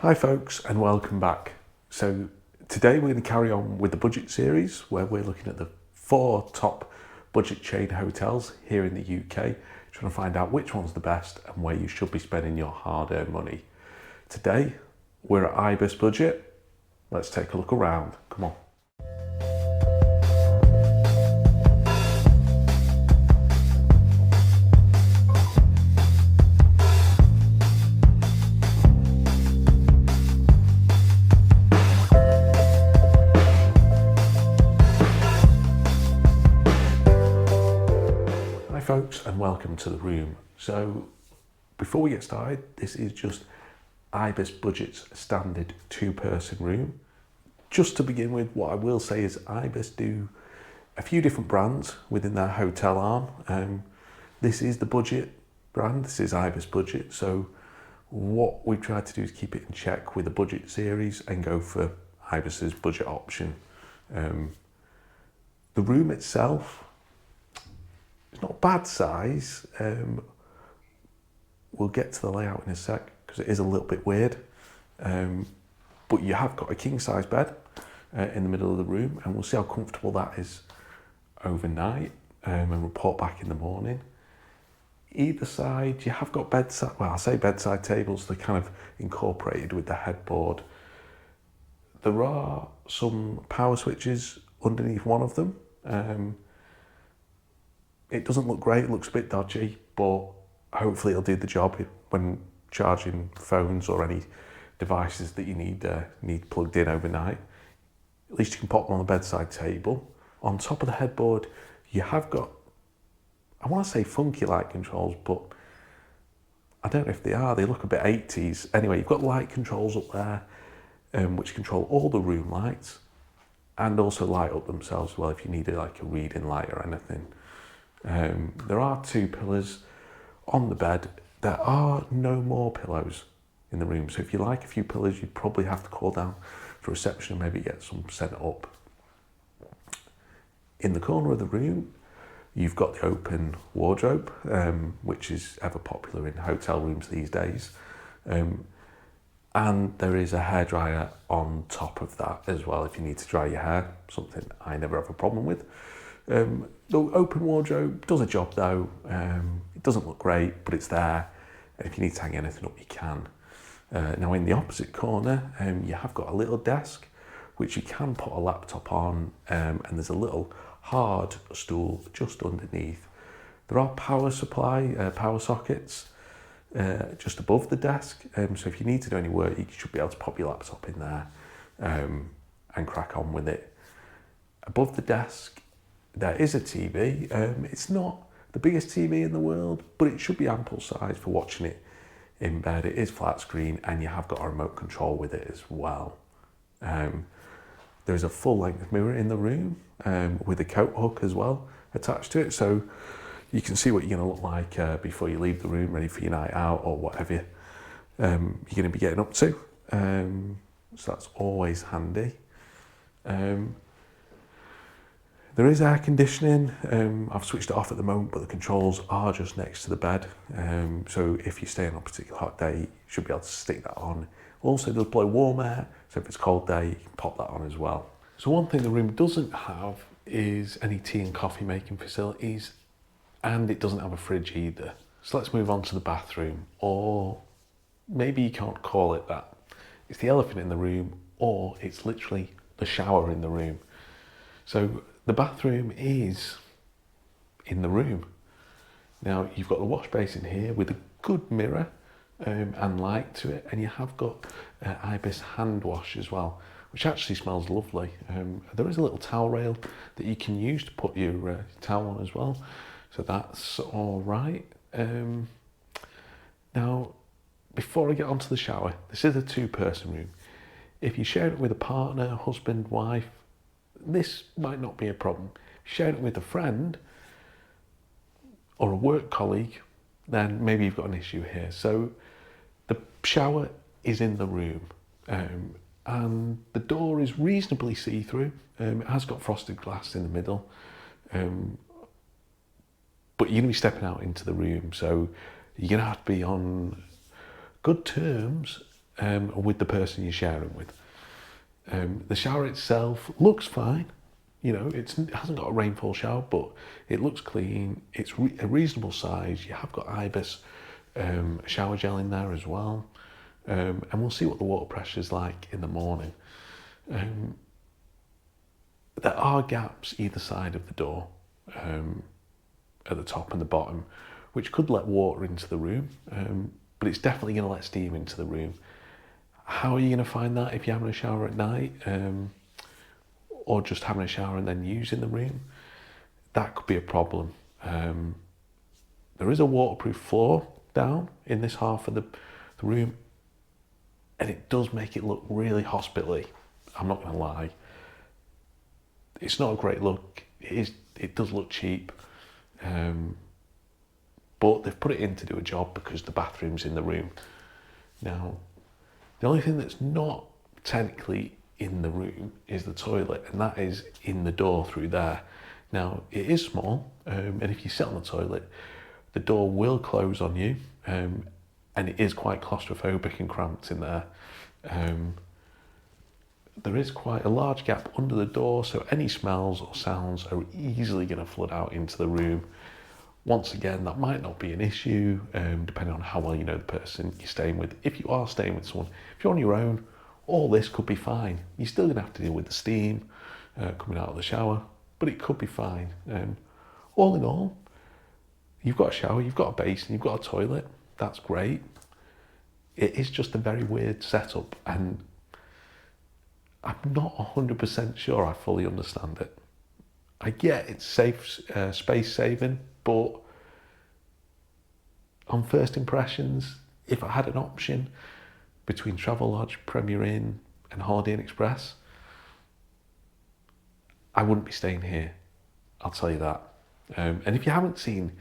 Hi folks and welcome back. So today we're going to carry on with the budget series where we're looking at the 4 top budget chain hotels here in the UK, trying to find out which one's the best and where you should be spending your hard-earned money. Today we're at Ibis Budget. Let's take a look around. Come on. Hi folks and welcome to the room. So before we get started, this is just Ibis Budget's standard 2-person room. Just to begin with, what I will say is Ibis do a few different brands within their hotel arm. This is the budget brand, this is Ibis Budget, so what we've tried to do is keep it in check with the budget series and go for Ibis's budget option. The room itself, it's not bad size. We'll get to the layout in a sec because it is a little bit weird. But you have got a king size bed in the middle of the room, and we'll see how comfortable that is overnight and report back in the morning. Either side, you have got bedside, well, I say bedside tables, they're kind of incorporated with the headboard. There are some power switches underneath one of them. It doesn't look great, it looks a bit dodgy, but hopefully it'll do the job when charging phones or any devices that you need plugged in overnight. At least you can pop them on the bedside table. On top of the headboard, you have got, I want to say funky light controls, but I don't know if they are. They look a bit 80s. Anyway, you've got light controls up there, which control all the room lights and also light up themselves as well if you needed like a reading light or anything. There are 2 pillars on the bed. There are no more pillows in the room, so if you like a few pillows, you'd probably have to call down for reception and maybe get some sent up. In the corner of the room, you've got the open wardrobe, which is ever popular in hotel rooms these days. And there is a hairdryer on top of that as well if you need to dry your hair, something I never have a problem with. The open wardrobe does a job though. It doesn't look great, but it's there. And if you need to hang anything up, you can. Now in the opposite corner, you have got a little desk, which you can put a laptop on, and there's a little hard stool just underneath. There are power sockets just above the desk. So if you need to do any work, you should be able to pop your laptop in there and crack on with it. Above the desk, there is a TV. It's not the biggest TV in the world, but it should be ample size for watching it in bed. It is flat screen and you have got a remote control with it as well. There is a full length mirror in the room with a coat hook as well attached to it, so you can see what you're going to look like before you leave the room, ready for your night out or whatever you're going to be getting up to. So that's always handy. There is air conditioning. I've switched it off at the moment, but the controls are just next to the bed. So if you stay on a particularly hot day, you should be able to stick that on. Also, does blow warm air, so if it's a cold day, you can pop that on as well. So one thing the room doesn't have is any tea and coffee making facilities, and it doesn't have a fridge either. So let's move on to the bathroom, or maybe you can't call it that. It's the elephant in the room, or it's literally the shower in the room. So the bathroom is in the room. Now you've got the wash basin here with a good mirror and light to it, and you have got Ibis hand wash as well, which actually smells lovely. There is a little towel rail that you can use to put your towel on as well, so that's all right. Now, before I get onto the shower, this is a 2-person room. If you share it with a partner, husband, wife, this might not be a problem. Share it with a friend or a work colleague, then maybe you've got an issue here. So the shower is in the room, and the door is reasonably see-through. It has got frosted glass in the middle, but you're going to be stepping out into the room, so you're going to have to be on good terms with the person you're sharing with. The shower itself looks fine. You know, it hasn't got a rainfall shower, but it looks clean. It's a reasonable size. You have got Ibis shower gel in there as well. And we'll see what the water pressure is like in the morning. There are gaps either side of the door, at the top and the bottom, which could let water into the room, but it's definitely going to let steam into the room. How are you going to find that if you're having a shower at night, or just having a shower and then using the room? That could be a problem. There is a waterproof floor down in this half of the room, and it does make it look really hospitally. I'm not going to lie. It's not a great look. It does look cheap, but they've put it in to do a job because the bathroom's in the room. Now, the only thing that's not technically in the room is the toilet, and that is in the door through there. Now, it is small, and if you sit on the toilet, the door will close on you, and it is quite claustrophobic and cramped in there. There is quite a large gap under the door, so any smells or sounds are easily going to flood out into the room. Once again, that might not be an issue, depending on how well you know the person you're staying with. If you are staying with someone, if you're on your own, all this could be fine. You're still going to have to deal with the steam coming out of the shower, but it could be fine. All in all, you've got a shower, you've got a basin, you've got a toilet. That's great. It is just a very weird setup, and I'm not 100% sure I fully understand it. I get it's safe, space saving, but on first impressions, if I had an option between Travelodge, Premier Inn and Holiday Inn Express, I wouldn't be staying here. I'll tell you that. And if you haven't seen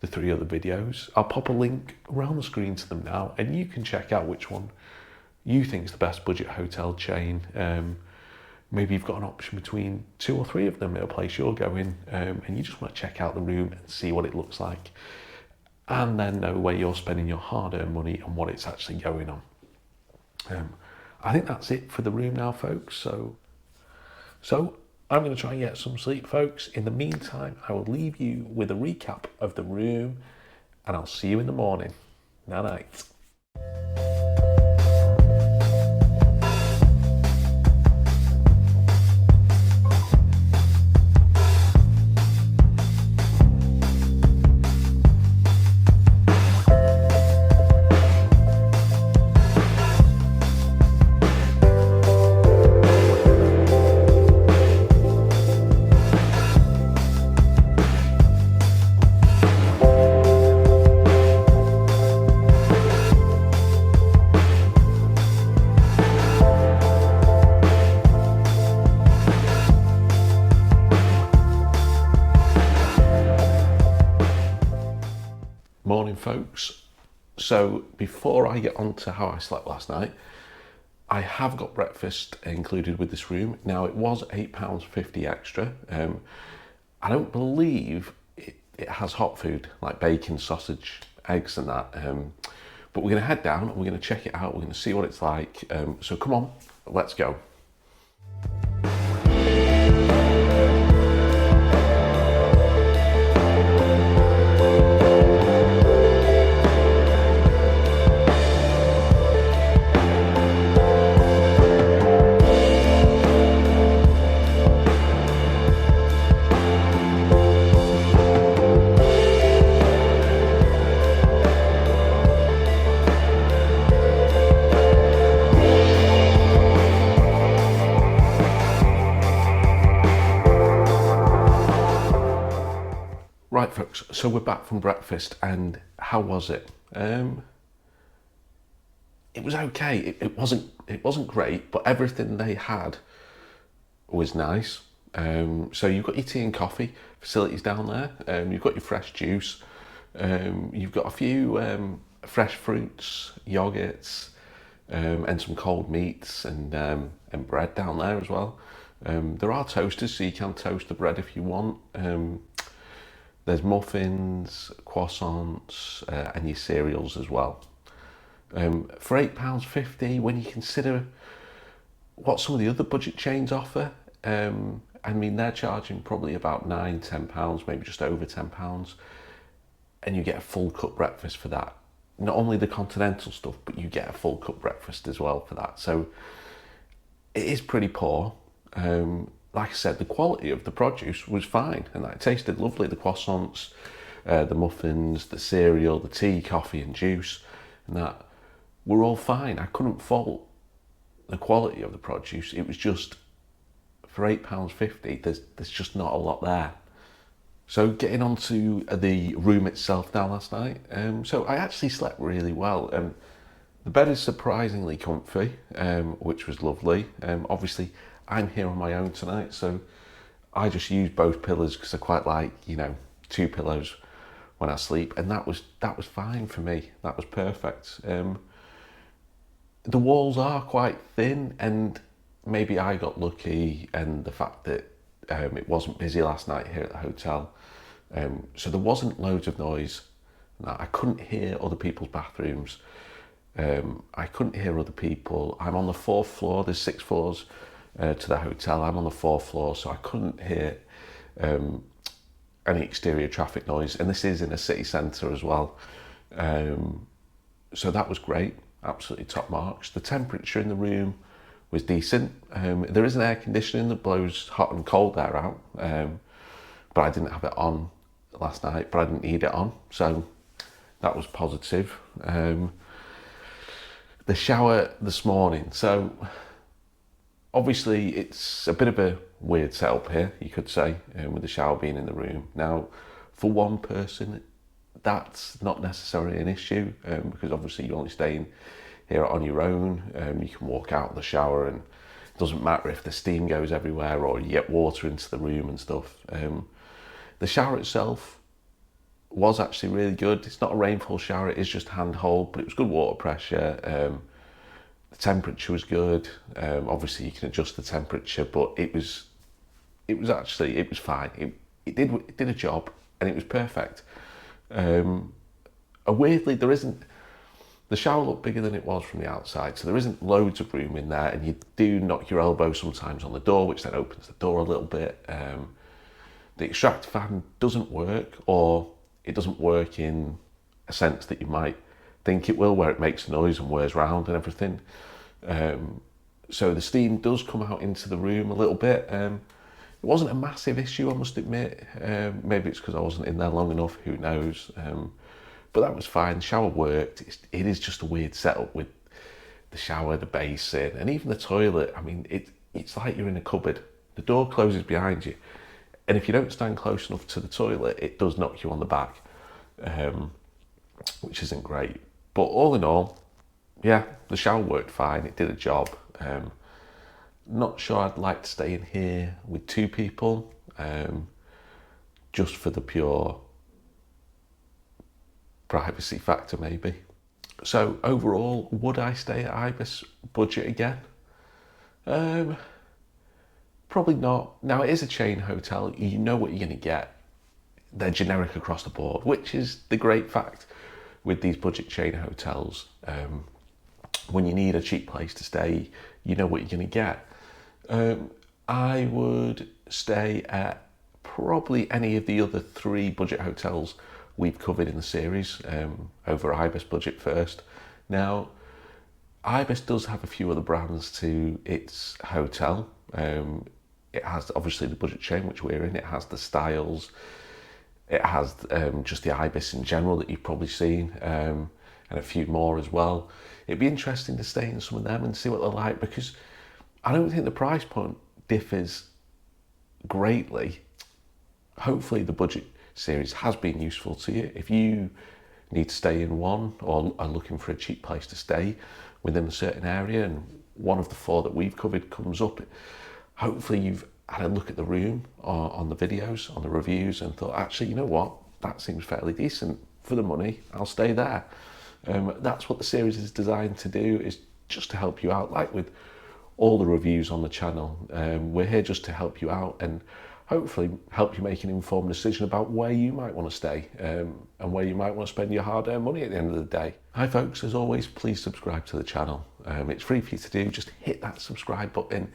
the 3 other videos, I'll pop a link around the screen to them now, and you can check out which one you think is the best budget hotel chain. Maybe you've got an option between 2 or 3 of them at a place you're going, and you just want to check out the room and see what it looks like, and then know where you're spending your hard-earned money and what it's actually going on. I think that's it for the room now, folks. So I'm going to try and get some sleep, folks. In the meantime, I will leave you with a recap of the room, and I'll see you in the morning. Night night. Morning, folks. So before I get on to how I slept last night, I have got breakfast included with this room. Now, it was £8.50 extra. I don't believe it has hot food like bacon, sausage, eggs and that. But we're going to head down and we're going to check it out. We're going to see what it's like. So come on, let's go. Right, folks, so we're back from breakfast, and how was it? It was okay. It wasn't great, but everything they had was nice. So you've got your tea and coffee facilities down there. You've got your fresh juice. You've got a few fresh fruits, yogurts, and some cold meats and bread down there as well. There are toasters, so you can toast the bread if you want. There's muffins, croissants, and your cereals as well. For £8.50, when you consider what some of the other budget chains offer, I mean, they're charging probably about £9, £10, maybe just over £10, and you get a full cut breakfast for that. Not only the continental stuff, but you get a full cut breakfast as well for that. So it is pretty poor. Like I said, the quality of the produce was fine, and it tasted lovely. The croissants, the muffins, the cereal, the tea, coffee and juice, and that were all fine. I couldn't fault the quality of the produce. It was just, for £8.50, there's just not a lot there. So getting on to the room itself now last night. So I actually slept really well. The bed is surprisingly comfy, which was lovely. Obviously, I'm here on my own tonight, so I just use both pillows because I quite like, you know, two pillows when I sleep, and that was fine for me. That was perfect. The walls are quite thin, and maybe I got lucky, and the fact that it wasn't busy last night here at the hotel, so there wasn't loads of noise. I couldn't hear other people's bathrooms. I couldn't hear other people. I'm on the 4th floor. There's 6 floors to the hotel. I'm on the 4th floor, so I couldn't hear any exterior traffic noise. And this is in a city centre as well. So that was great. Absolutely top marks. The temperature in the room was decent. There is an air conditioning that blows hot and cold air out, but I didn't have it on last night, but I didn't need it on, so that was positive. The shower this morning, so obviously it's a bit of a weird setup here, you could say, with the shower being in the room. Now, for one person, that's not necessarily an issue, because obviously you're only staying here on your own. You can walk out of the shower, and it doesn't matter if the steam goes everywhere or you get water into the room and stuff. The shower itself was actually really good. It's not a rainfall shower, it is just hand-hold, but it was good water pressure. The temperature was good. Obviously you can adjust the temperature, but it was fine. It did a job, and it was perfect. Weirdly, the shower looked bigger than it was from the outside, so there isn't loads of room in there, and you do knock your elbow sometimes on the door, which then opens the door a little bit. The extractor fan doesn't work, or it doesn't work in a sense that you might think it will, where it makes noise and whirs round and everything. So the steam does come out into the room a little bit. It wasn't a massive issue, I must admit. Maybe it's because I wasn't in there long enough, who knows. But that was fine. The shower worked. It is just a weird setup with the shower, the basin, and even the toilet. I mean, it's like you're in a cupboard. The door closes behind you, and if you don't stand close enough to the toilet, it does knock you on the back, which isn't great. But all in all, yeah, the shower worked fine. It did a job. Not sure I'd like to stay in here with 2 people, just for the pure privacy factor, maybe. So overall, would I stay at Ibis Budget again? Probably not. Now, it is a chain hotel. You know what you're going to get. They're generic across the board, which is the great fact with these budget chain hotels. When you need a cheap place to stay, you know what you're going to get. I would stay at probably any of the other 3 budget hotels we've covered in the series, over Ibis Budget first. Now, Ibis does have a few other brands to its hotel. It has obviously the budget chain, which we're in. It has the Styles. It has just the Ibis in general that you've probably seen, and a few more as well. It'd be interesting to stay in some of them and see what they're like, because I don't think the price point differs greatly. Hopefully the budget series has been useful to you. If you need to stay in one, or are looking for a cheap place to stay within a certain area, and one of the 4 that we've covered comes up, hopefully you've had a look at the room or on the videos, on the reviews, and thought, actually, you know what, that seems fairly decent for the money, I'll stay there. That's what the series is designed to do, is just to help you out, like with all the reviews on the channel. We're here just to help you out, and hopefully help you make an informed decision about where you might want to stay and where you might want to spend your hard-earned money at the end of the day. Hi folks, as always, please subscribe to the channel. It's free for you to do. Just hit that subscribe button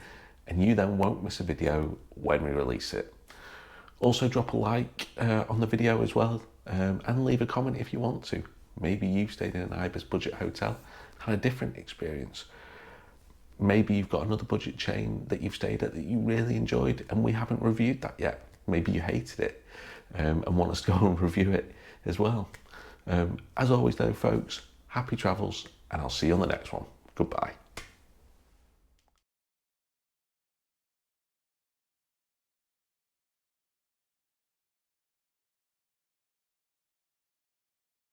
and you then won't miss a video when we release it. Also drop a like on the video as well, and leave a comment if you want to. Maybe you stayed in an Ibis Budget hotel, had a different experience. Maybe you've got another budget chain that you've stayed at that you really enjoyed and we haven't reviewed that yet. Maybe you hated it and want us to go and review it as well. As always though folks, happy travels and I'll see you on the next one. Goodbye.